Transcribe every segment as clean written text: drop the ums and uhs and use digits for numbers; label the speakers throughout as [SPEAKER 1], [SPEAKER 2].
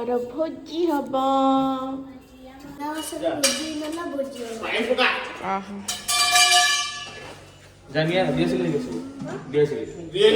[SPEAKER 1] ଆମର ଭୋଜି ହବ।
[SPEAKER 2] जानिया दिया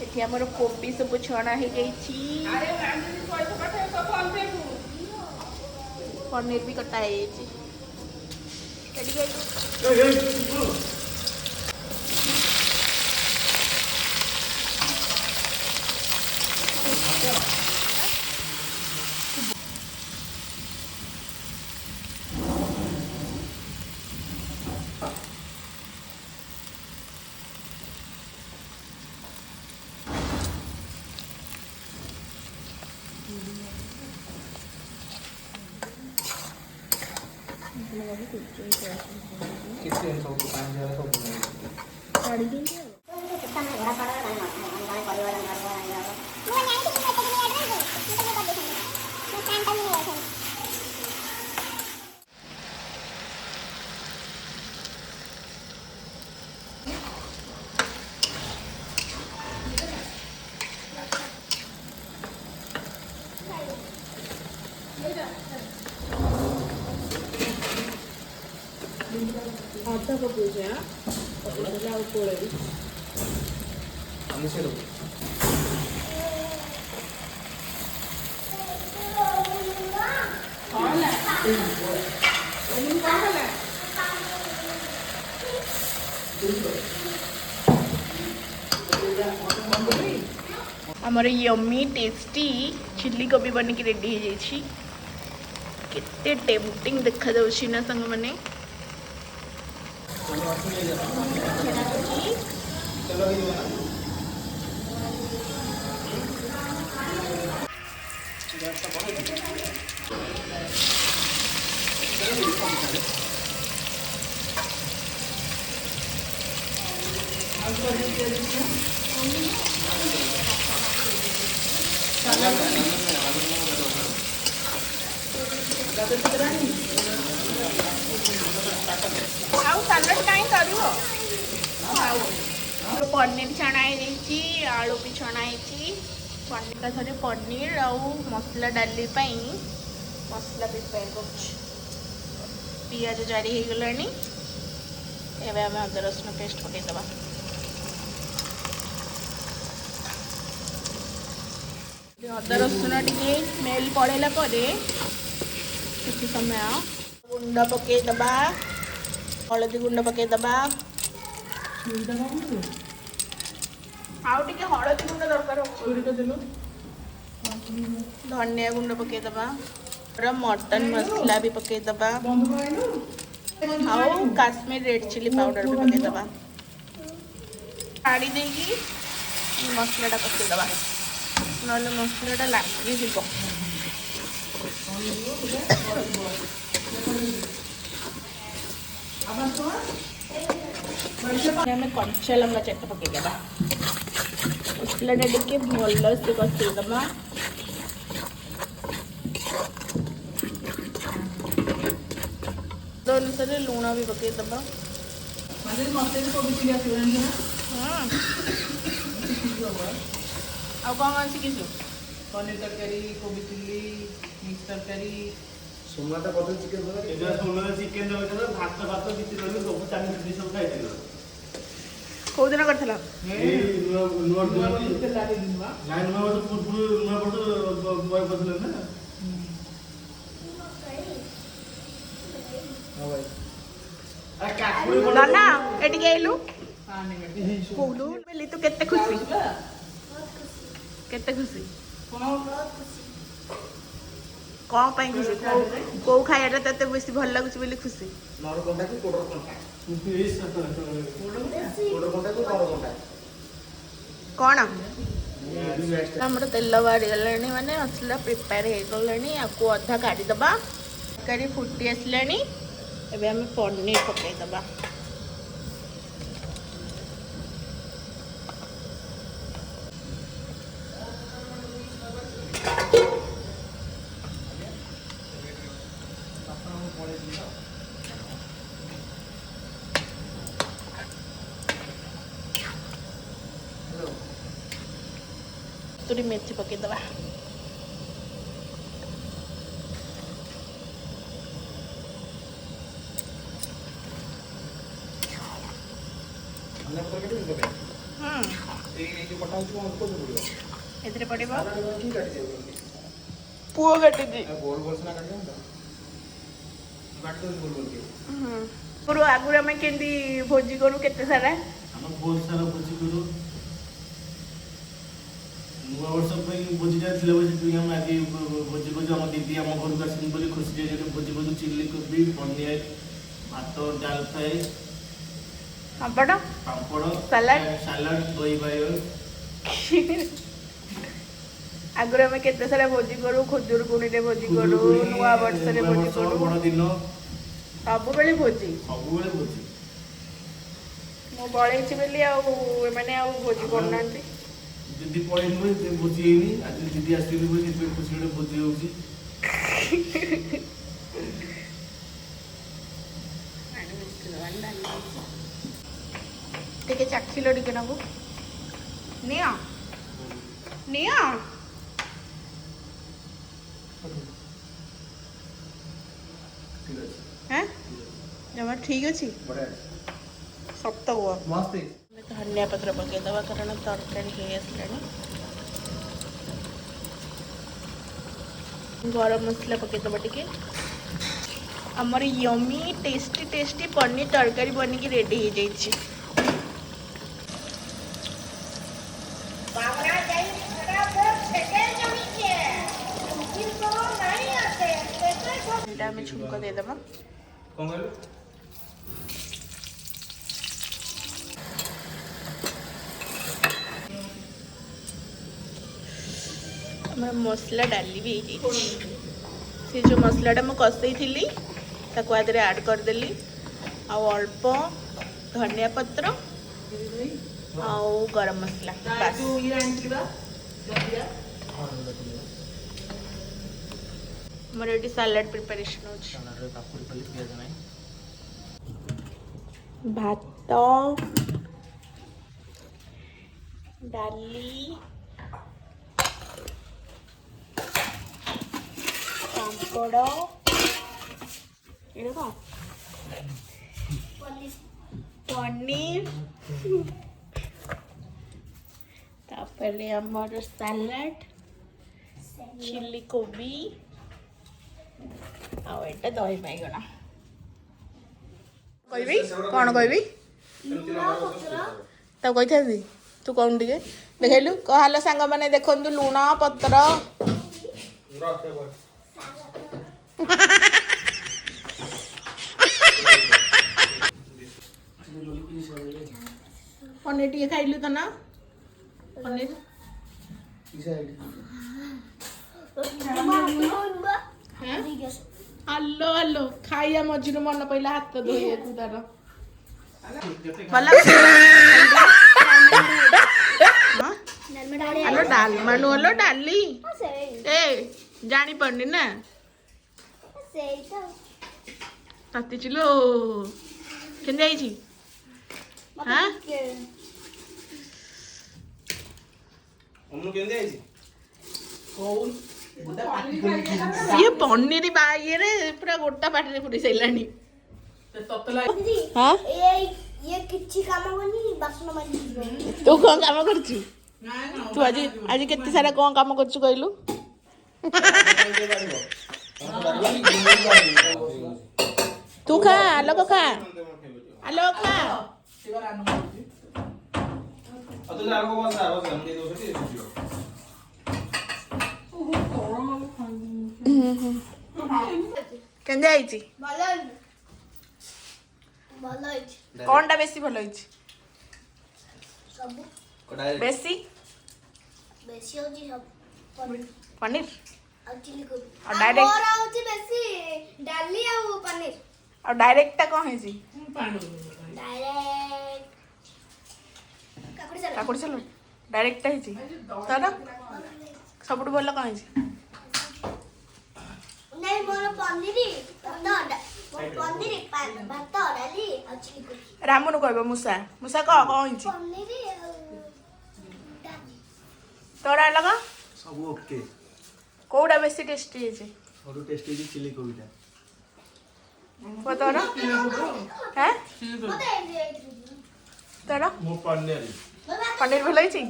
[SPEAKER 1] ଏଠି ଆମର କୋବି ସବୁ ଛଣା ହେଇଯାଇଛି, ପନିର ବି କଟା ହେଇଯାଇଛି। ଅଧା ପକଉଛି ପକେଇଦେଲେ ଆଉ କୋଳେବି ଆମର यम्मी टेस्टी चिल्ली कोबी बनिक रेडी हो जाइए। केते टेम्पटिंग देखा जाउछि ना संग माने। पनीर छणा आलू भी छणा पनीर का थोड़े पनीर आउ मसला डाली मसला प्रिपेयर कर पियाज जारी हो गला एवं अदा रसुण पेस्ट पकईदबा। अदा रसुण टे स्मेल पड़ेला किसी समय गुंड पकईदबा, हलदी गुंड पकईदबा, आउ टे हलदी गुंड दरकार धनिया गुंड पकईदबा, मटन मसला भी पकईदबा, आउ काश्मीर रेड चिली पाउडर भी पकईदबा। छाड़ी देगी मसलाटा पकईदबा ना मसलाटा लगी जीव। आम कंचा लंका चट पकईदबा मसलाटा टे भल से कषेदबा। अनुसार लुण भी पकईदबा। आ कौन शिखु
[SPEAKER 3] पनीर तरकारी, कोबी चिल्ली, मिक्स तरकारी,
[SPEAKER 2] सोमवार कत चिकेन सोमवार चिकेन भात भात बीती सब चाली सब खाई
[SPEAKER 1] कौ दिन करथिला नाना एटी गेलु कोलु बेली तू केते खुशी कौन पाई खुशी कौ खाइटा तते बेसी भल लागुची बेली खुशी कौन आमर तेल बाड़ी गला माने मसला प्रिपेयर हो गला आपको अधा काढ़ीदबा तरकारी फुटी आसला ଏବେ ଆମେ ପନିର ପକେଇଦବା। कस्तूरी मेथी पकेइदवा। एथरे पड़िबो पुओ काटी दी
[SPEAKER 2] गोल गोल से ना काट दो काट दो गोल गोल के
[SPEAKER 1] पुरो आगुरा में केंदी भोजी करू केते सारा
[SPEAKER 2] हम बहुत सारा भोजी करू नुआ वर्ष पे भोजी जाथिले बजे तू हम आगे भोजी भोजी हम दीदी हम घर का सिन बोली खुशी जे भोजी भोजी चिल्ली कोबी पनीर भात डाल फ्राई पापड़
[SPEAKER 1] सलाड
[SPEAKER 2] सलाड दही बायो
[SPEAKER 1] आगुरा में केते सारा भोजी करू खुजूरकुणी रे भोजी करू नुआ वर्ष रे भोजी करू
[SPEAKER 2] बड़ दिन
[SPEAKER 1] सब बेले भोजी मो बळैछि बेली आ माने आ भोजी करनांती
[SPEAKER 2] दीदी पळै नुए ते भोजी हेनी आज दीदी आस्तिली बोली ते खुशी रे भोजी होउची
[SPEAKER 1] टिके चाखिलो टिके नबु निया निया
[SPEAKER 2] ठीक अछि
[SPEAKER 1] हैं जमा ठीक अछि
[SPEAKER 2] बढिया
[SPEAKER 1] सप्त हुआ
[SPEAKER 2] मस्त
[SPEAKER 1] धनिया पत्र पकेदवा कारण तरकारी हो आसलानी गरम मसला पकेदवा टिके हमर यमी टेस्टी टेस्टी पनीर तरकारी बनिकी रेडी हो जाइछि में छुमको दे देबा
[SPEAKER 2] कोन कहलु
[SPEAKER 1] हमर मसला डाली भी से जो मसलाटा मु कसई थी ताको आदरे ऐड कर देली आ अल्प धनिया पत्र आ गरम मसला बस हमर एटी सलाड प्रिपरेशन हो
[SPEAKER 2] सलाड काकुड़ी पली पियाज नै
[SPEAKER 1] भात डाली पापड़ पनीर तापरे हमर सलाड चिल्ली कोबी आ एटा दही बाइगण कहबी कौन कहबी तब कही तू कौन टे देखलु कहलो सांग मैंने देखु लुण पत्र पनीर टी खाइलु तो ना पनीर हलो हलो खाइया मझिर मन पहला हाथ धोइए तार हलो डालमा नु हलो डाली ए जानी पड़नी ना तती चिलो केन जाई हां
[SPEAKER 2] हमनु केन जाई
[SPEAKER 3] कौन
[SPEAKER 1] ये पनीर बाई रे पूरा गोटा पाटी रे पुरी सैलानी
[SPEAKER 3] ततला
[SPEAKER 1] हां
[SPEAKER 4] ये किछि काम बनी बासन माजी
[SPEAKER 1] तू कौन काम करछु तू आज आज केते सारा कौन काम करछु कहलु तू खा आलो खा आलो खा
[SPEAKER 3] शिवर आनु
[SPEAKER 2] अतु जारको बस हमने दोसटी
[SPEAKER 1] केन जाईची
[SPEAKER 4] भलो भलो
[SPEAKER 1] कोनटा बेसी भलो होईची
[SPEAKER 4] सब
[SPEAKER 1] बेसी
[SPEAKER 4] बेसी होजी सब
[SPEAKER 1] पनीर
[SPEAKER 4] आ चिली कोबी
[SPEAKER 1] और डायरेक्ट
[SPEAKER 4] और होजी बेसी डाली आ पनीर
[SPEAKER 1] ଆଉ ଡାଇରେକ୍ଟଟା କ'ଣ ହେଇଛି?
[SPEAKER 4] डायरेक्ट काकुड़ी सलाद
[SPEAKER 1] କାକୁଡ଼ି ସାଲଡ଼ ଡାଇରେକ୍ଟଟା ହେଇଛି। ତୋର ସବୁଠୁ ଭଲ କ'ଣ ହେଇଛି?
[SPEAKER 4] नहीं मोर पनीर भात डाली और चिली कोबी
[SPEAKER 1] ରାମୁନୁ କହିବ ମୂଷା ମୂଷା କହ କ'ଣ ହେଇଛି?
[SPEAKER 4] पनीर डाली
[SPEAKER 1] ତୋର ହେଲା କ'ଣ?
[SPEAKER 2] सब ओके
[SPEAKER 1] କୋଉଟା ବେଶୀ ଟେଷ୍ଟି ହେଇଛି?
[SPEAKER 2] और टेस्टी की चिली कोबीटा
[SPEAKER 1] କୁହ ତୋର? ହେଁ ତୋର
[SPEAKER 2] मो पनीर
[SPEAKER 1] ପନିର ଭଲ ହେଇଛି?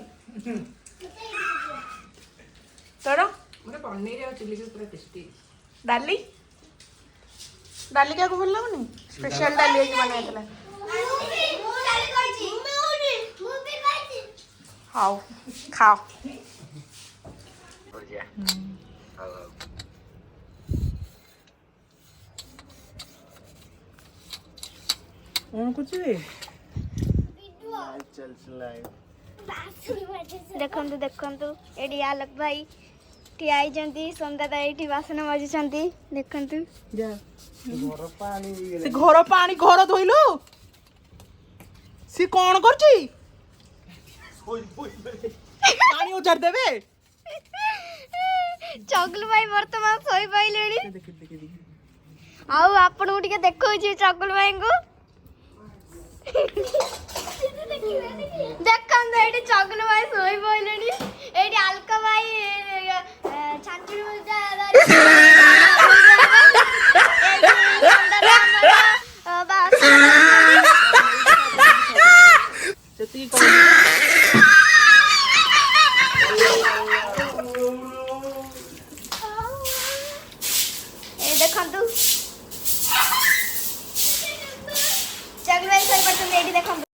[SPEAKER 1] ତୋର
[SPEAKER 3] ମାନେ ପନିର ଆଉ ଚିଲି କୋବି ପୁରା ଟେଷ୍ଟି।
[SPEAKER 1] ଡାଲି ଡାଲି କାହାକୁ ଭଲ ଲାଗୁନି? ସ୍ପେଶାଲ ଡାଲି ହେଇକି ବନା ହେଇଥିଲା। ହଉ ଖାଅ।
[SPEAKER 3] କ'ଣ କରୁଛୁ?
[SPEAKER 2] चल चलाए
[SPEAKER 4] देखंतु देखंतु एडी आलोक भाई ठिया आइजंती संदादा एठी बासन माजुचंती देखंतु
[SPEAKER 3] ଯା
[SPEAKER 2] घर पानी
[SPEAKER 1] ସେ ଘର ପାଣି ଘର ଧୋଇଲୁ? ସେ କ'ଣ କରୁଛି? ପାଣି ଉଜାଡି ଦେବେ?
[SPEAKER 4] चगलू भाई वर्तमान सोई पाइलेनी
[SPEAKER 3] ଦେଖି ଦେଖି ଦେଖି
[SPEAKER 4] आउ आपन को टिके देखौची चगलू भाई को देखन एडी चगलू भाई सोई पाइलेनी एडी अलका भाई छांचुड़ी मुजा
[SPEAKER 3] ସେତିକି କଣ
[SPEAKER 4] देखंतु चगलू भाई सोई पड़छन एडी देखंतु